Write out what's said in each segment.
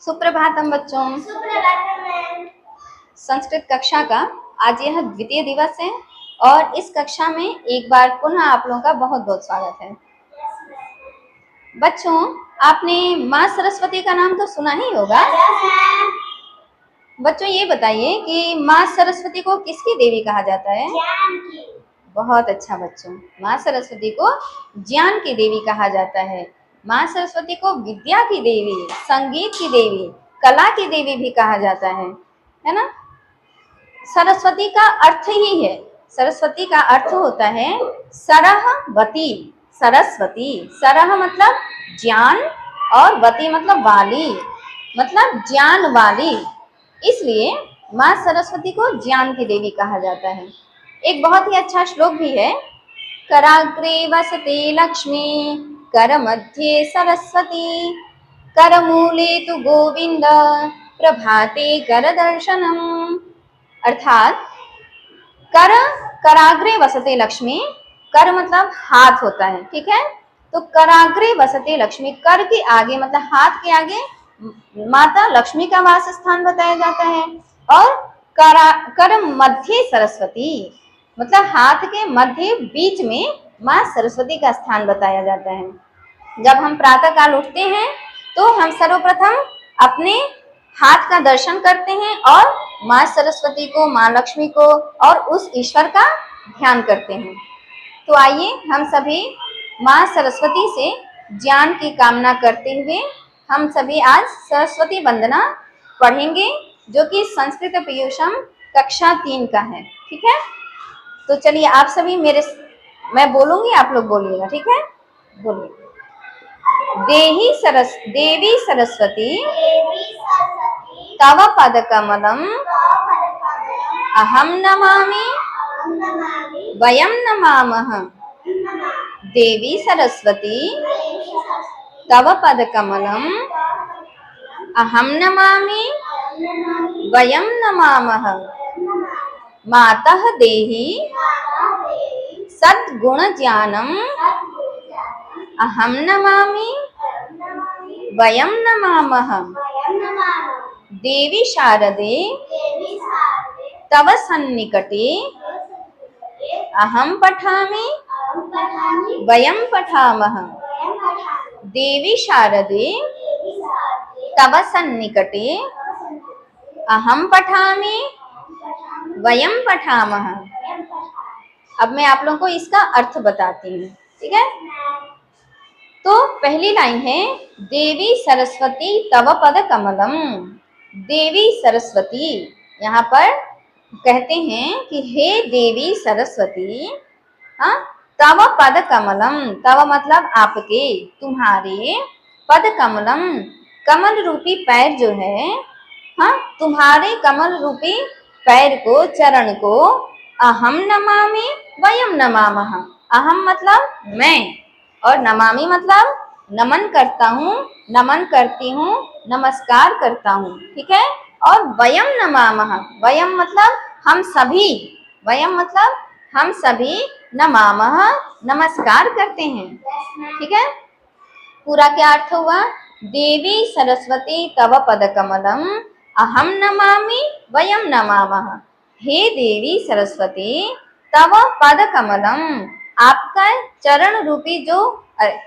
सुप्रभातम बच्चों। सुप्रभातम मैम। संस्कृत कक्षा का आज यह द्वितीय दिवस है और इस कक्षा में एक बार पुनः आप लोगों का बहुत बहुत स्वागत है। बच्चों, आपने माँ सरस्वती का नाम तो सुना ही होगा। बच्चों, ये बताइए कि माँ सरस्वती को किसकी देवी कहा जाता है? ज्ञान की। बहुत अच्छा बच्चों, माँ सरस्वती को ज्ञान की देवी कहा जाता है। माँ सरस्वती को विद्या की देवी, संगीत की देवी, कला की देवी भी कहा जाता है ना। सरस्वती का अर्थ ही है, सरस्वती का अर्थ होता है सरहवती। सरस्वती, सरह मतलब ज्ञान और वती मतलब वाली, मतलब ज्ञान वाली, इसलिए माँ सरस्वती को ज्ञान की देवी कहा जाता है। एक बहुत ही अच्छा श्लोक भी है, कराग्रे वसते लक्ष्मी कर मध्ये सरस्वती करमूले तु गोविंद प्रभाते कर दर्शनम। अर्थात कराग्रे वसते लक्ष्मी, कर मतलब हाथ होता है, ठीक है। तो कराग्रे वसते लक्ष्मी, कर के आगे मतलब हाथ के आगे माता लक्ष्मी का वास स्थान बताया जाता है। और कर मध्य सरस्वती मतलब हाथ के मध्य बीच में माँ सरस्वती का स्थान बताया जाता है। जब हम प्रातः काल उठते हैं तो हम सर्वप्रथम अपने हाथ का दर्शन करते हैं और माँ सरस्वती को, माँ लक्ष्मी को और उस ईश्वर का ध्यान करते हैं। तो आइए हम सभी माँ सरस्वती से ज्ञान की कामना करते हुए हम सभी आज सरस्वती वंदना पढ़ेंगे, जो कि संस्कृत पीयूषम कक्षा 3 का है, ठीक है। तो चलिए आप सभी मैं बोलूंगी, आप लोग बोलिएगा, ठीक है। बोलिए। देवी सरस्वती तव पद कमलम अहम नमामि वयम नमामः। देवी सरस्वती तव पद कमलम अहम नमामि वयम नमामः। मातः देहि सद्गुण ज्ञानम अहम नमामि वयम नमामः। देवी शारदे तव सन्निकटे अहम पठामि वयम पठामः। देवी शारदे तव सन्निकटे अहम पठामि वयम पठामः। अब मैं आप लोगों को इसका अर्थ बताती हूँ, ठीक है। तो पहली लाइन है, देवी सरस्वती तव पद कमलम। देवी सरस्वती, यहाँ पर कहते हैं कि हे देवी सरस्वती, हाँ, तव पद कमलम, तव मतलब आपके, तुम्हारे, पद कमलम कमल रूपी पैर जो है, हाँ, तुम्हारे कमल रूपी पैर को, चरण को, अहम नमामि वयम नमामः। अहम मतलब मैं और नमामि मतलब नमन करता हूँ, नमन करती हूँ, नमस्कार करता हूँ, ठीक है। और वयम नमामः, वयम मतलब हम सभी, वयम मतलब हम सभी नमामः नमस्कार करते हैं, ठीक है। पूरा क्या अर्थ हुआ? देवी सरस्वती तव पद कमलम अहम नमामि वयम नमामः। हे देवी सरस्वती तव पद कमलम, आपका चरण रूपी जो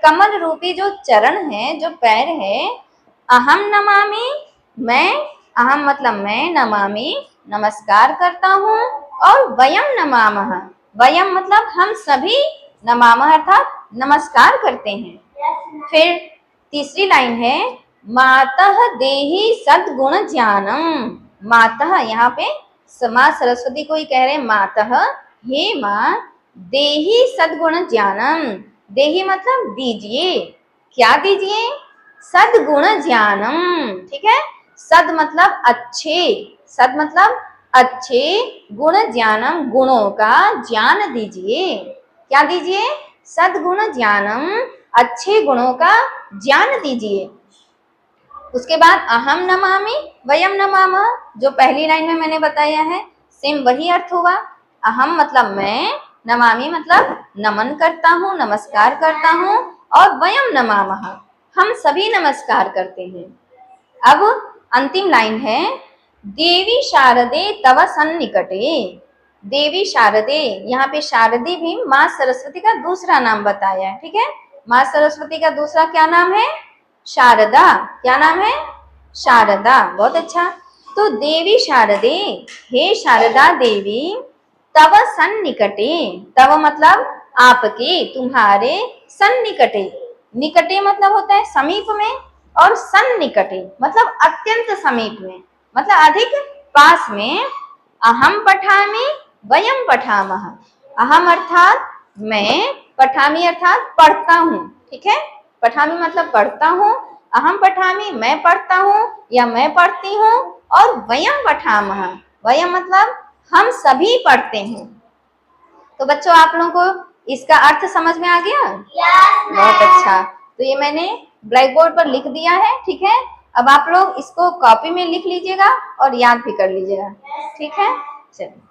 कमल रूपी जो चरण है, जो पैर है, अहम नमामि मैं, अहम मतलब मैं, नमामि नमस्कार करता हूँ, और वयम नमामः, वयम मतलब हम सभी, नमामः अर्थात नमस्कार करते हैं। फिर तीसरी लाइन है, मातः देहि सद्गुण ज्ञानम। मातः, यहाँ पे माँ सरस्वती को ही कह रहे हैं मातः, हे माँ, देहि सद्गुण ज्ञानम। देहि मतलब दीजिए, क्या दीजिए? सद्गुण ज्ञानम, ठीक है। सद मतलब अच्छे, सद मतलब अच्छे, गुण ज्ञानम गुणों का ज्ञान दीजिए। क्या दीजिए? सद्गुण ज्ञानम, अच्छे गुणों का ज्ञान दीजिए। उसके बाद अहम नमामि वयम नमामः, जो पहली लाइन में मैंने बताया है, सेम वही अर्थ हुआ। अहम मतलब मैं, नमामि मतलब नमन करता हूँ, नमस्कार करता हूँ, और वयम नमामः हम सभी नमस्कार करते हैं। अब अंतिम लाइन है, देवी शारदे तव सन्निकटे। देवी शारदे, यहाँ पे शारदे भी माँ सरस्वती का दूसरा नाम बताया है, ठीक है। माँ सरस्वती का दूसरा क्या नाम है? शारदा। क्या नाम है? शारदा। बहुत अच्छा। तो देवी शारदे, हे शारदा देवी, तव सन्निकटे, तव मतलब आपके, तुम्हारे, सन्निकटे, निकटे मतलब होता है समीप में, और सन्निकटे मतलब अत्यंत समीप में, मतलब अधिक पास में। अहम पठामि वयम पठामः। अहम अर्थात मैं, पठामि अर्थात पढ़ता हूँ, ठीक है। पठामि मतलब पढ़ता हूँ, अहम पठामि मैं पढ़ता हूँ या मैं पढ़ती हूँ, और वयम पठामः, वयम मतलब हम सभी पढ़ते हैं। तो बच्चों आप लोगों को इसका अर्थ समझ में आ गया? Yes, बहुत अच्छा। तो ये मैंने ब्लैक बोर्ड पर लिख दिया है, ठीक है। अब आप लोग इसको कॉपी में लिख लीजिएगा और याद भी कर लीजिएगा, ठीक है। चलिए।